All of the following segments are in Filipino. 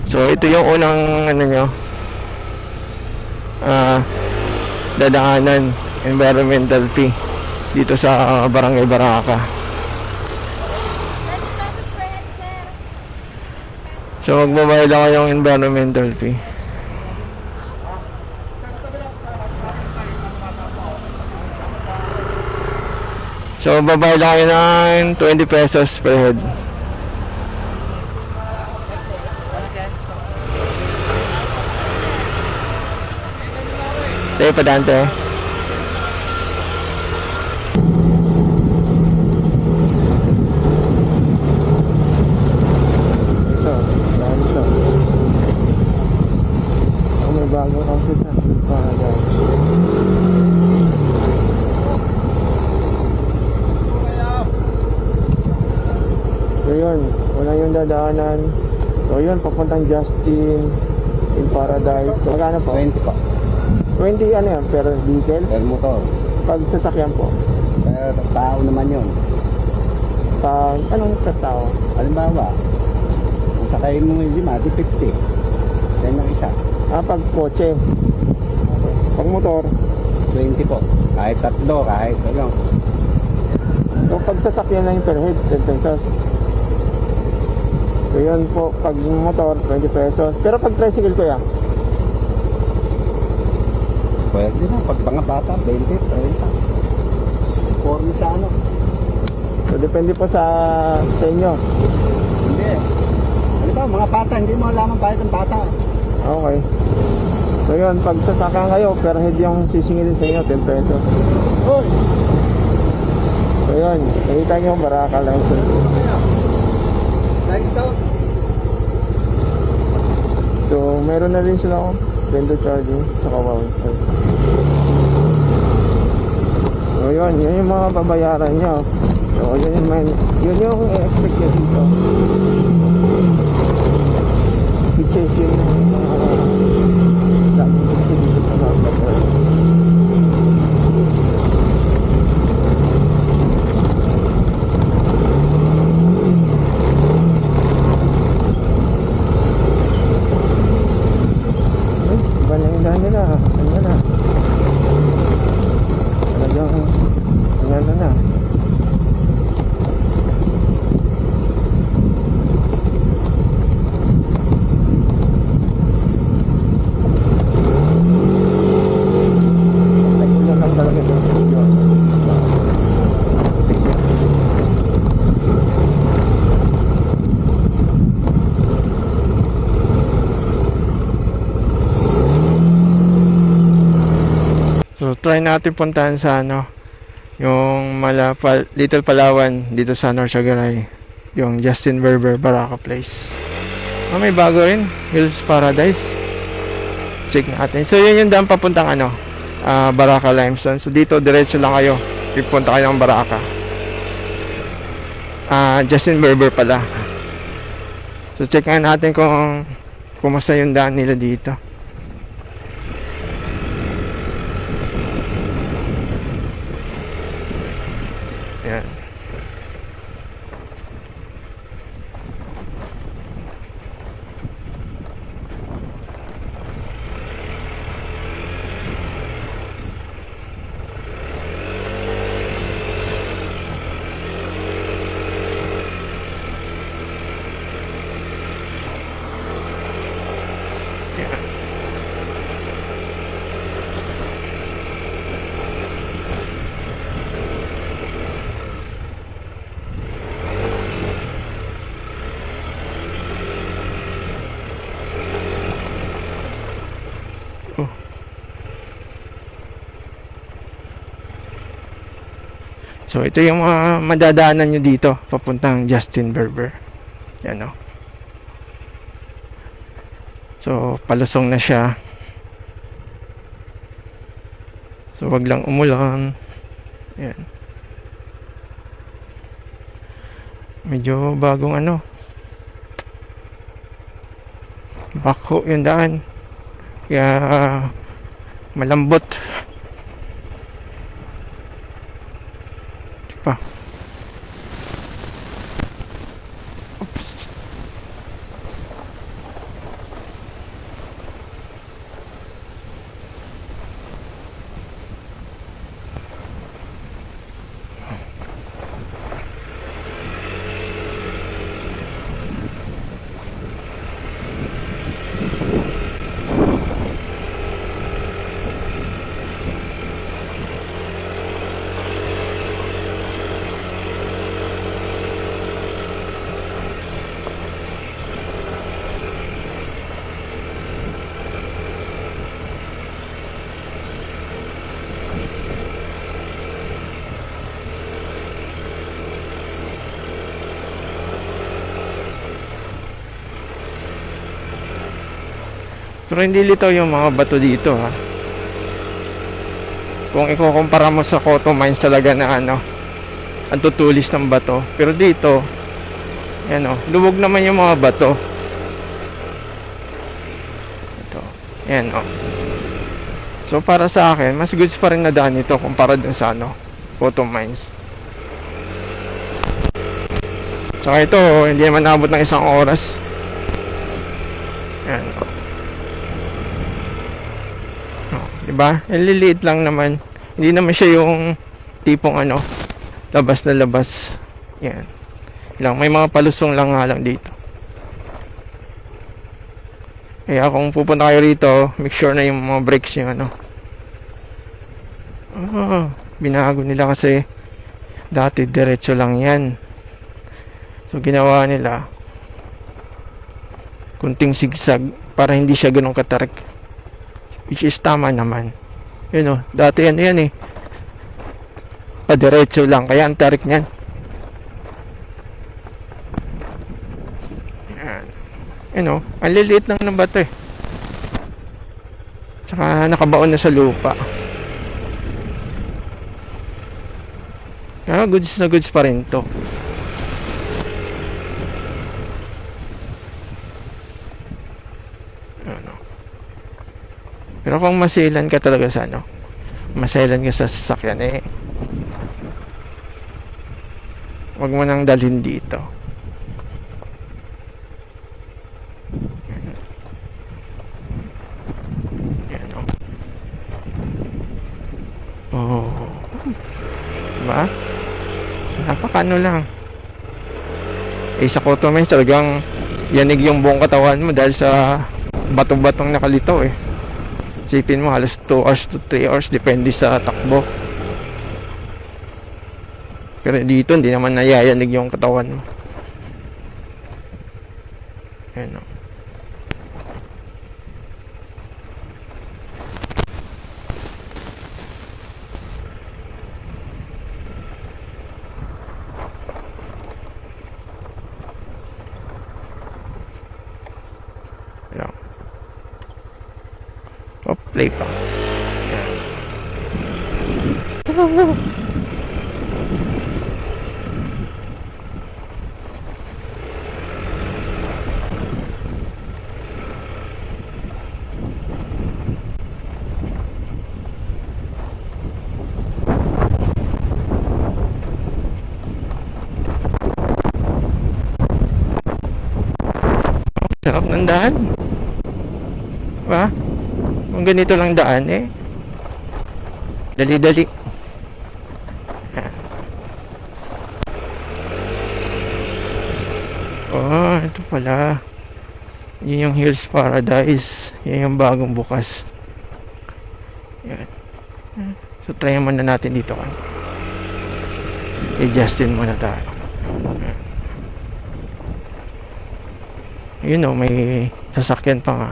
So ito yung unang ano nyo, dadaanan, environmental fee dito sa Barangay Baraka. So magbabayad ako yung environmental fee. So babayad ako ng 20 pesos per head. Tayo pa Dante. Bagong outfit na para guys. So yun, wala yung dadaanan. So yun, papuntang Justin in Paradise. So magkano po? 20 pa. 20 ano yan, per vehicle? Per motor. Pag sasakyan po? Per tao naman yun. Pag anong per tao? Halimbawa, kung sakayin mo yung 5, di 50. Yan ang isa. Pag kotse. Pag motor? 20 po. Kahit tatlo, kahit ano. So pag sasakyan na yung per head, 10 pesos. So yun po, pag motor, 20 pesos. Pero pag tricycle ko yan? Pwede na. Pag mga bata, 20, 30. Informe sa ano. So depende po sa inyo. Hindi. Halimbawa, mga bata, hindi mo alam ang bayad ng bata. Okay. So yun, pag sasakyan kayo, per head yung sisingilin sa inyo, 10 pesos. Uy! So yun, nakita nyo yung Baraka license. Like so. So meron na rin sila ako, vendor charging, saka voucher. So yun yung mga babayaran nyo. So yun yung expect nyo dito. Which is yun dito sa Baraka. Banayang nila, ano na. Talagang ano na. So try natin puntahan sa ano, yung Little Palawan dito sa North Sagaray, yung Justin Berber Baraka Place. May bago rin, Hills Paradise. Check natin. So yun yung daan papuntang ano, Baraka Limestone. So dito diretso lang kayo, pipunta kayo ng Baraka. Justin Berber pala. So check nga natin kung kumusta yung daan nila dito. Yan. So ito yung mga madadaanan nyo dito papuntang Justin Berber. Yan o. So palusong na siya. So wag lang umulan. Yan. Medyo bagong ano. Bako yung daan. Kaya malambot. Pa. Oops. Pero hindi litaw yung mga bato dito ha. Kung ikukumpara mo sa Cotto Mines talaga na ano, ang tutulis ng bato. Pero dito, yan o, luwag naman yung mga bato. Ito, yan o. So para sa akin, mas goods pa rin na daan ito kumpara dun sa ano, Cotto Mines. Saka ito, hindi naman nabot ng isang oras. Yan o. Diba? Liliit lang naman. Hindi naman siya yung tipong ano, labas na labas. Yan. Lang, may mga palusong lang nga lang dito. Kaya kung pupunta kayo rito, make sure na yung mga brakes yung ano. Binago nila kasi dati diretso lang yan. So ginawa nila kunting sigsag para hindi siya ganun katarik. Which is tama naman. Yun o, dati ano yan eh, padiretso lang, kaya ang tarik niyan. Yan. Yun o, ang liliit lang ng bato eh. Tsaka nakabaon na sa lupa. Kaya goods na goods pa rin to. Pero kung masilan ka talaga sa ano, masilan ka sa sasakyan eh, wag mo nang dalhin dito. Yan o. Oh. Diba? Napakano lang. Eh sa Cotto Mines talagang yanig yung buong katawan mo dahil sa bato-batong nakalitaw eh. Sipin mo halos 2 hours to 3 hours depende sa takbo. Pero dito hindi naman nayayanig yung katawan mo. Ayan o. Ayan. O, play pa. Ayan. Sarap ng daan. Diba? Kung ganito lang daan eh, dali-dali. Oh, ito pala. Yun yung Hills Paradise. Yan yung bagong bukas. Yan. So try muna natin dito kan. I-Justin muna tayo. Yun o, may sasakyan pa nga.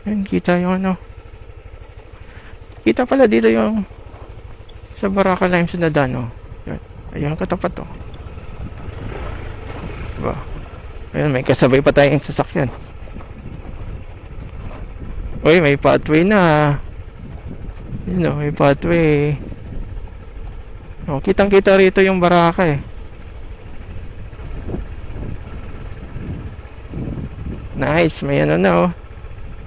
Ayan, kita yung ano. Kita pala dito yung sa Baraka Limes na daan, oh. Ayan, ayan katapat, oh. Diba? Ayan, may kasabay pa tayong sasakyan. Uy, may pathway na. Yun, oh, may pathway. Oh, kitang-kita rito yung Baraka eh. Nice, may ano na oh.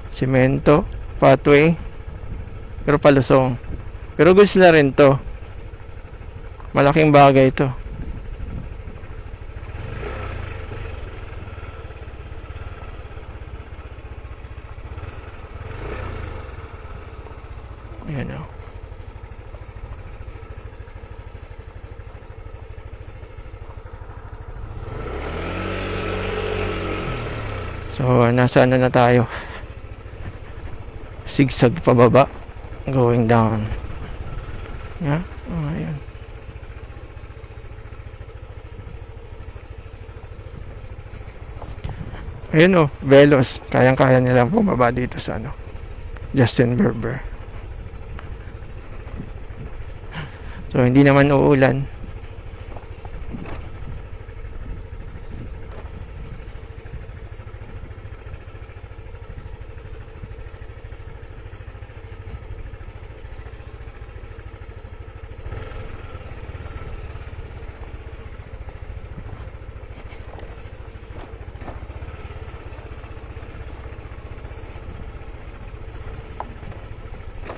Semento, pathway. Pero palusong. Pero gusto na rin to. Malaking bagay to. Ayan oh. So, nasa ano na tayo? Sigsag pababa. Going down. Yeah? Oh, ayan. Ayun oh, Velos. Kayang-kaya nilang bumaba dito sa ano, Justin Berber. So, hindi naman uulan.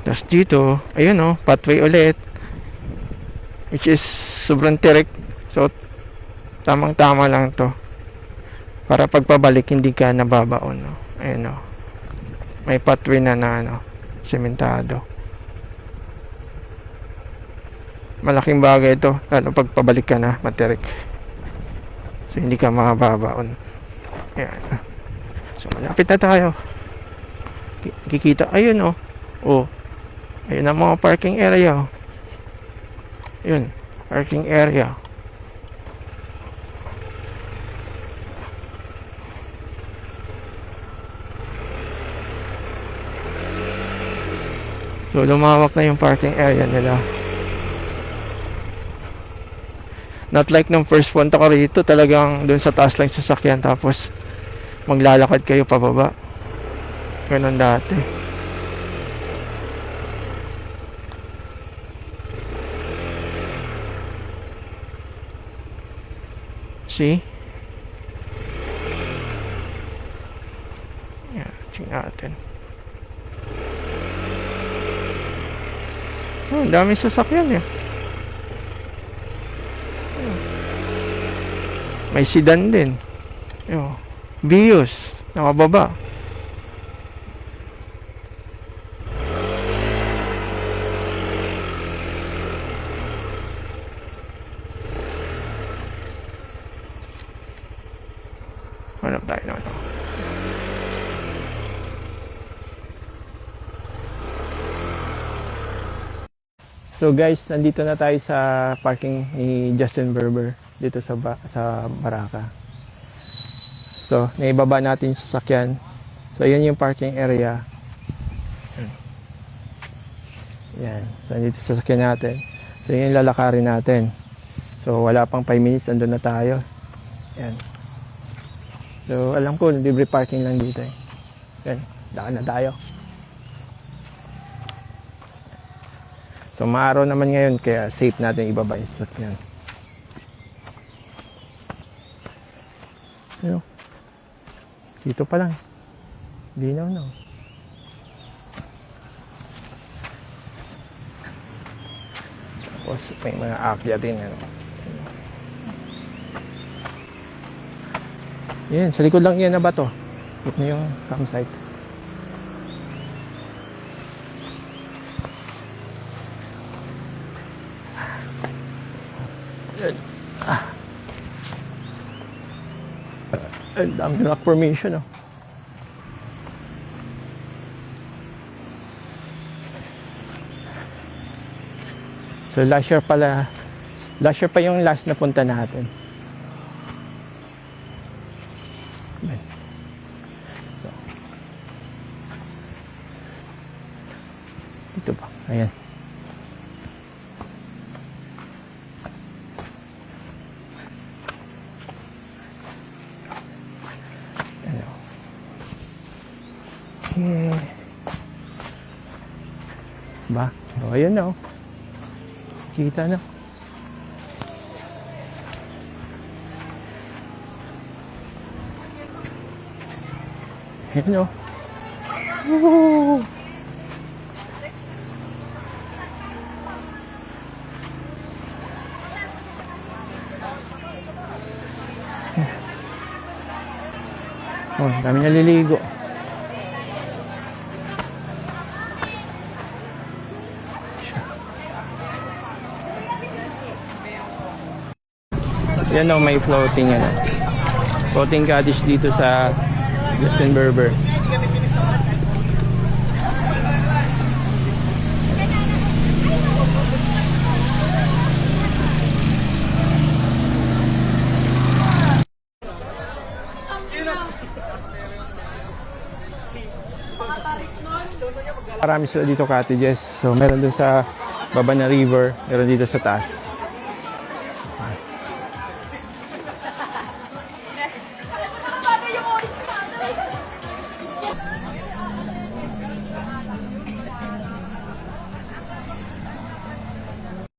Tapos dito, ayun oh, pathway ulit. Which is sobrang tirik. So, tamang-tama lang to. Para pagpabalik, hindi ka nababaon. No? Ayun oh. May pathway na ano, sementado. Malaking bagay ito. Lalo pagpabalik ka na, matirik. So, hindi ka mababaon. Ayan. So, malapit na tayo. Kikita, ayun oh. Oh. Ayun ang mga parking area. Yun, parking area. So, lumawak na yung parking area nila. Not like nung first punta ko rito, talagang dun sa taas lang sasakyan tapos maglalakad kayo pababa. Ganun dati. See? Yan, check natin. Oh, dami sasakyan eh. May sedan din. Yo, Vios, nakababa. Hanap tayo na ano. So guys, nandito na tayo sa parking ni Justin Berber dito sa Baraka. So, naibaba natin yung sasakyan. So, yun yung parking area. Yan. So, nandito sa sasakyan natin. So, yun yung lalakarin natin. So, wala pang 5 minutes, andun na tayo. Yan. So, alam ko, libre parking lang dito eh. Yan. Daan na tayo. So, maaraw naman ngayon, kaya safe natin ibaba yung sasakyan. Ano? Dito pa lang. Linaw na. Tapos, may mga aakyat din. Ano? Yan, sa likod lang yan na ba to? Ito na yung campsite. Ang dami rock formation oh. So last year pa yung last na punta natin. So, dito ba? Ayan. Okay. Ba? O, ayan na oh. Kita na. Yun o. Woo! Oh, dami naliligo. Yan o, may floating ano. Floating cottage dito sa Justin Berber. Marami sila dito cottages. So meron dun sa baba na river, meron dito sa taas.